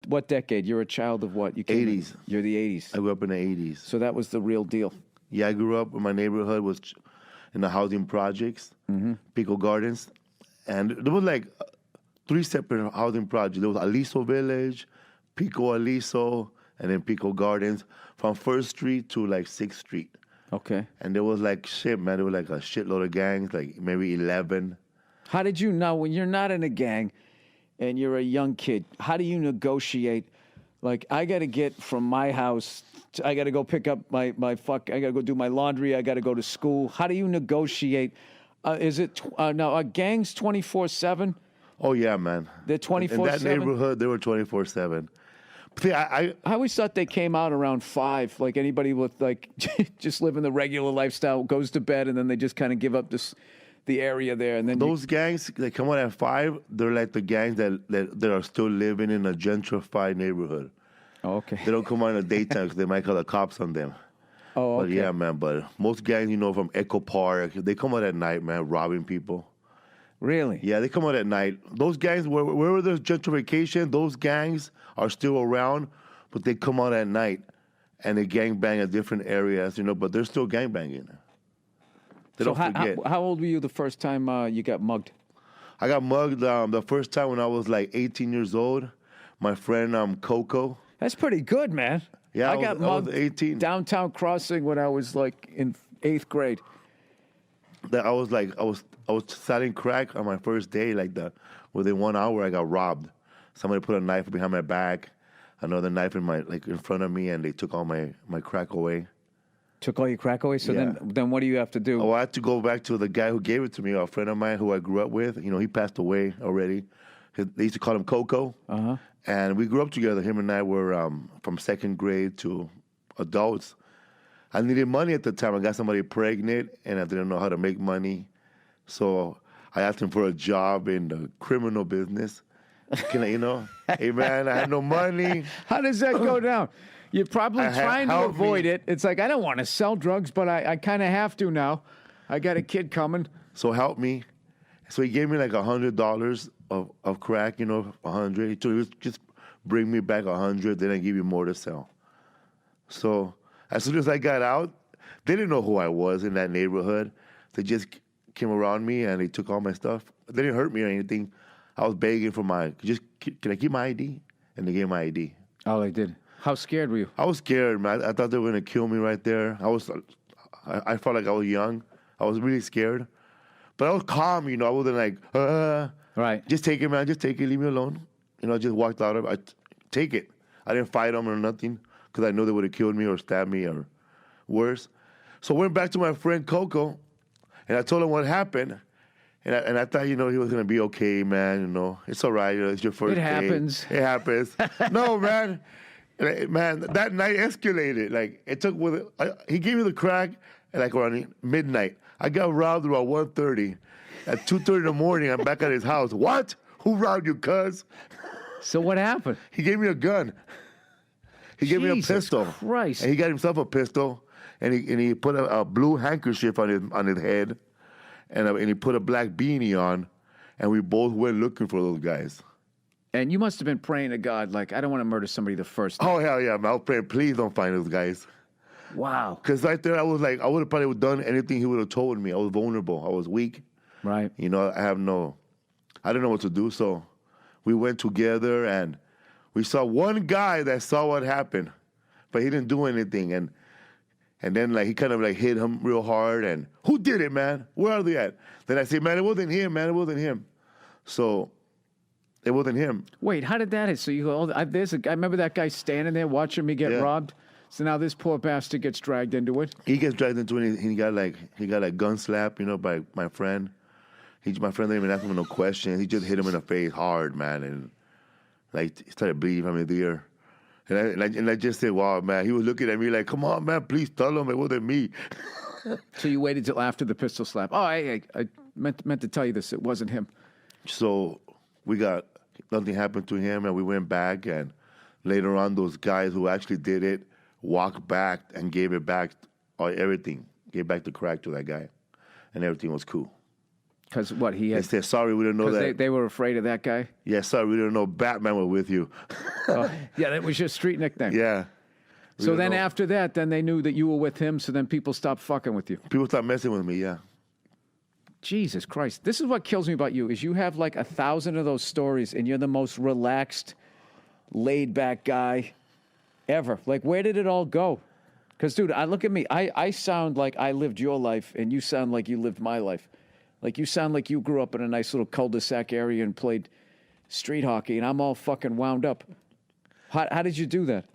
what decade? You're a child of what? You came 80s. You're the 80s. I grew up in the 80s. So that was the real deal. Yeah, I grew up. My neighborhood was in the housing projects, Pico Gardens, and there was like 3 separate housing projects. There was Aliso Village, Pico Aliso, and then Pico Gardens, from 1st Street to like 6th Street. Okay. And there was like shit, man. There was like a shitload of gangs, like maybe 11. How did you know when you're not in a gang and you're a young kid? How do you negotiate? Like, I got to get from my house, I got to go pick up I got to go do my laundry, I got to go to school. How do you negotiate? Is it, now, are gangs 24/7? Oh, yeah, man. They're 24/7? In that neighborhood, they were 24/7. See, I always thought they came out around 5, like anybody with, like, just living the regular lifestyle, goes to bed, and then they just kind of give up the area there. And then those gangs, they come out at 5, they're like the gangs that are still living in a gentrified neighborhood. Oh, okay. They don't come out in the daytime because they might call the cops on them. Oh, okay. But yeah, man, but most gangs, from Echo Park, they come out at night, man, robbing people. Really? Yeah, they come out at night. Those gangs, wherever there's gentrification, those gangs are still around, but they come out at night and they gangbang at different areas, but they're still gangbanging. They don't forget. How old were you the first time you got mugged? I got mugged the first time when I was like 18 years old. My friend Coco. That's pretty good, man. Yeah, I got mugged 18. Downtown Crossing when I was like in 8th grade. I was selling crack on my first day. Within 1 hour, I got robbed. Somebody put a knife behind my back, another knife in front of me, and they took all my crack away. Took all your crack away? So yeah. then what do you have to do? Oh, I had to go back to the guy who gave it to me, a friend of mine who I grew up with. He passed away already. They used to call him Coco. Uh-huh. And we grew up together. Him and I were from 2nd grade to adults. I needed money at the time. I got somebody pregnant, and I didn't know how to make money. So I asked him for a job in the criminal business. Hey, man, I had no money. How does that go down? You're probably trying to avoid it. It's like, I don't want to sell drugs, but I kind of have to now. I got a kid coming. So help me. So he gave me like $100 of crack, 100. He told me, just bring me back 100, then I give you more to sell. So as soon as I got out, they didn't know who I was in that neighborhood. They just came around me and they took all my stuff. They didn't hurt me or anything. I was begging for can I keep my ID? And they gave my ID. Oh, they did. How scared were you? I was scared, man. I thought they were going to kill me right there. I felt like I was young. I was really scared. But I was calm, I wasn't like, Right. Just take it, man. Just take it. Leave me alone. I just walked out of it. Take it. I didn't fight them or nothing because I know they would have killed me or stabbed me or worse. So I went back to my friend Coco, and I told him what happened. And I thought, he was going to be okay, man. It's all right. It's your first day. It happens. No, man. Man, that night escalated. Like, it took he gave me the crack at around midnight. I got robbed around 1:30. At 2:30 in the morning, I'm back at his house. What? Who robbed you, cuz? So what happened? He gave me a gun. He gave me a pistol. Christ. And he got himself a pistol, and he put a blue handkerchief on his head, and he put a black beanie on, and we both went looking for those guys. And you must have been praying to God, like, I don't want to murder somebody the first time. Oh, hell yeah, man. I was praying, please don't find those guys. Wow. Because right there, I was like, I would have probably done anything he would have told me. I was vulnerable. I was weak. Right. I didn't know what to do. So we went together, and we saw one guy that saw what happened, but he didn't do anything. And then he kind of hit him real hard. And who did it, man? Where are they at? Then I said, man, it wasn't him, man. It wasn't him. So it wasn't him. Wait, how did that hit? So you go, I remember that guy standing there watching me get robbed. So now this poor bastard gets dragged into it. He gets dragged into it. He got gun slap, by my friend. My friend didn't even ask him no questions. He just hit him in the face hard, man, and he started bleeding from his ear. And I just said, wow, man. He was looking at me like, come on, man, please tell him it wasn't me. So you waited till after the pistol slap. Oh, I meant to tell you this. It wasn't him. So nothing happened to him, and we went back, and later on, those guys who actually did it walked back and gave it back, everything. Gave back the crack to that guy, and everything was cool. Because what he They had? said, sorry, we didn't know that. They were afraid of that guy. Yeah, sorry, we didn't know Batman was with you. Yeah, that was your street nickname. Yeah. So then after that, then they knew that you were with him. So then people stopped fucking with you. People stopped messing with me, yeah. Jesus Christ. This is what kills me about you is you have like 1,000 of those stories and you're the most relaxed, laid back guy ever. Like, where did it all go? Because, dude, look at me. I sound like I lived your life and you sound like you lived my life. Like, you sound like you grew up in a nice little cul-de-sac area and played street hockey and I'm all fucking wound up. How did you do that?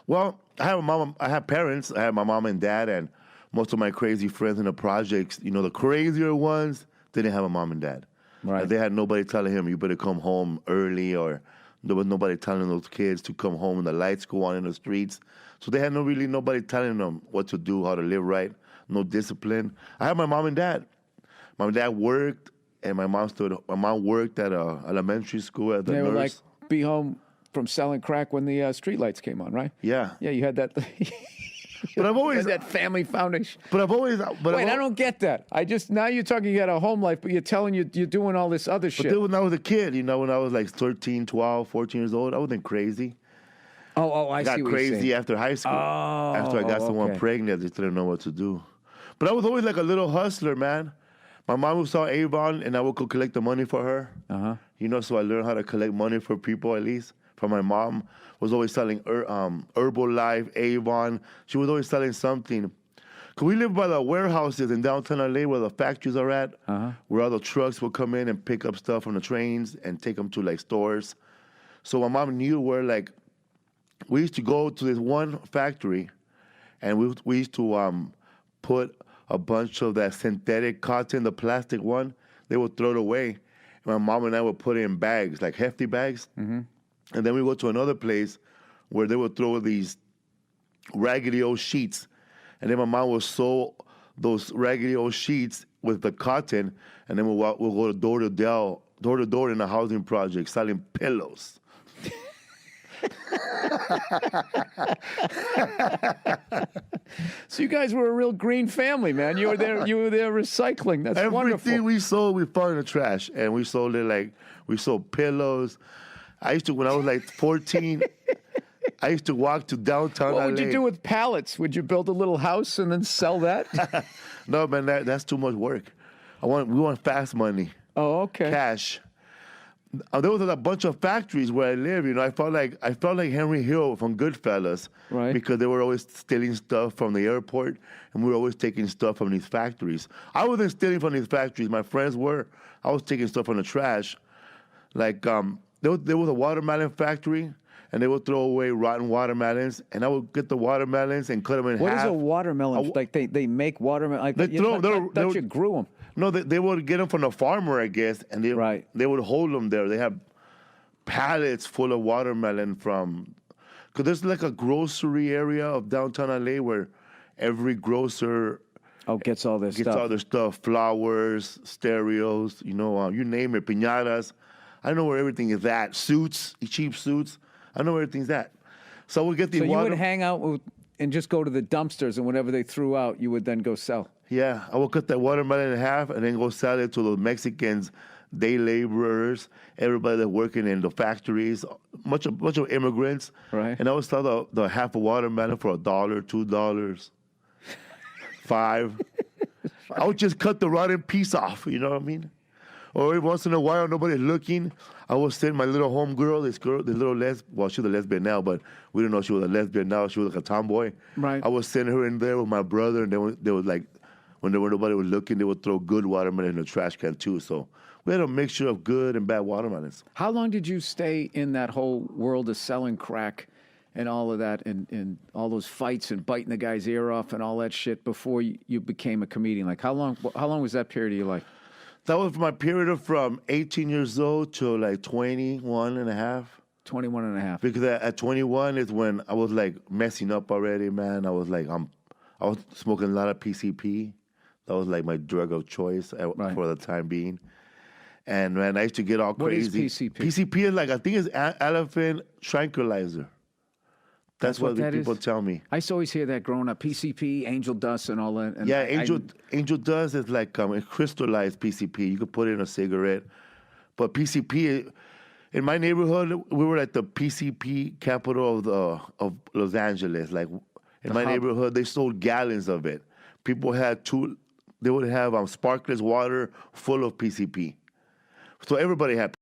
Well, I have a mom. I have parents. I have my mom and dad, and most of my crazy friends in the projects. You know, the crazier ones didn't have a mom and dad. Right. They had nobody telling him you better come home early, or there was nobody telling those kids to come home when the lights go on in the streets. So they had nobody telling them what to do, how to live right, no discipline. I have my mom and dad. My dad worked, and my mom worked at a elementary school as a They nurse. were like, be home from selling crack when the street lights came on, right? Yeah. Yeah, you had that. But I've always that family foundation. But I've always. But Wait, I don't get that. Now you're talking you had a home life, but you're telling you're doing all this other shit. But then when I was a kid, you know, when I was like 13, 12, 14 years old, I wasn't crazy. I got see what you're crazy saying. after high school. After I got someone okay. pregnant, I just didn't know what to do. But I was always like a little hustler, man. My mom would sell Avon, and I would go collect the money for her. Uh-huh. You know, so I learned how to collect money for people at least. From my mom, was always selling Herbalife, Avon. She was always selling something. Cause we live by the warehouses in downtown LA where the factories are at, where all the trucks would come in and pick up stuff from the trains and take them to like stores. So my mom knew where like we used to go to this one factory, and we used to put a bunch of that synthetic cotton, the plastic one. They would throw it away. And my mom and I would put it in bags, like hefty bags. Mm-hmm. And then we go to another place where they would throw these raggedy old sheets. And then my mom would sew those raggedy old sheets with the cotton. And then we'll go door to door in a housing project selling pillows. So you guys were a real green family, man. You were there recycling. That's wonderful. Everything we sold, we found in the trash. And we sold it we sold pillows. I used to, when I was like 14, I used to walk to downtown What would LA. you do with pallets? Would you build a little house and then sell that? No, man, that's too much work. We want fast money, Oh, okay. cash. There was a bunch of factories where I live. You know, I felt like Henry Hill from Goodfellas, Right. Because they were always stealing stuff from the airport, and we were always taking stuff from these factories. I wasn't stealing from these factories. My friends were. I was taking stuff from the trash. Like there was a watermelon factory, and they would throw away rotten watermelons, and I would get the watermelons and cut them in half. What is a watermelon? Like they make watermelon. Like, They throw- I they're- thought you grew them. No, they would get them from the farmer, I guess, and Right. they would hold them there. They have pallets full of watermelon because there's like a grocery area of downtown LA where every grocer Gets all this gets stuff. all their stuff, flowers, stereos, you know, you name it, piñatas. I know where everything is at. Suits, cheap suits. I know where everything's at. So we get the So you water. would hang out and just go to the dumpsters, and whatever they threw out, you would then go sell. Yeah, I would cut that watermelon in half and then go sell it to the Mexicans, day laborers, everybody that's working in the factories, bunch of immigrants. Right. And I would sell the half a watermelon for $1, $2, $5. I would just cut the rotten piece off, you know what I mean? Or every once in a while, nobody's looking, I would send my little homegirl, this little well, she's a lesbian now, but we didn't know she was a lesbian now. She was like a tomboy. Right. I would send her in there with my brother, and they would like, when nobody was looking, they would throw good watermelon in the trash can too. So we had a mixture of good and bad watermelons. How long did you stay in that whole world of selling crack and all of that and all those fights and biting the guy's ear off and all that shit before you became a comedian? Like, how long was that period of your life? That was my period from 18 years old to like 21 and a half. 21 and a half. Because at 21 is when I was like messing up already, man. I was smoking a lot of PCP. That was like my drug of choice for the time being. And man, I used to get all crazy. What is PCP? PCP is like, I think it's elephant tranquilizer. That's what the that people is? tell me. I used to always hear that growing up. PCP, angel dust, and all that. And Yeah, angel dust is like a crystallized PCP. You could put it in a cigarette. But PCP, in my neighborhood, we were at the PCP capital of Los Angeles. Like in my neighborhood, they sold gallons of it. People had they would have sparkless water full of PCP. So everybody had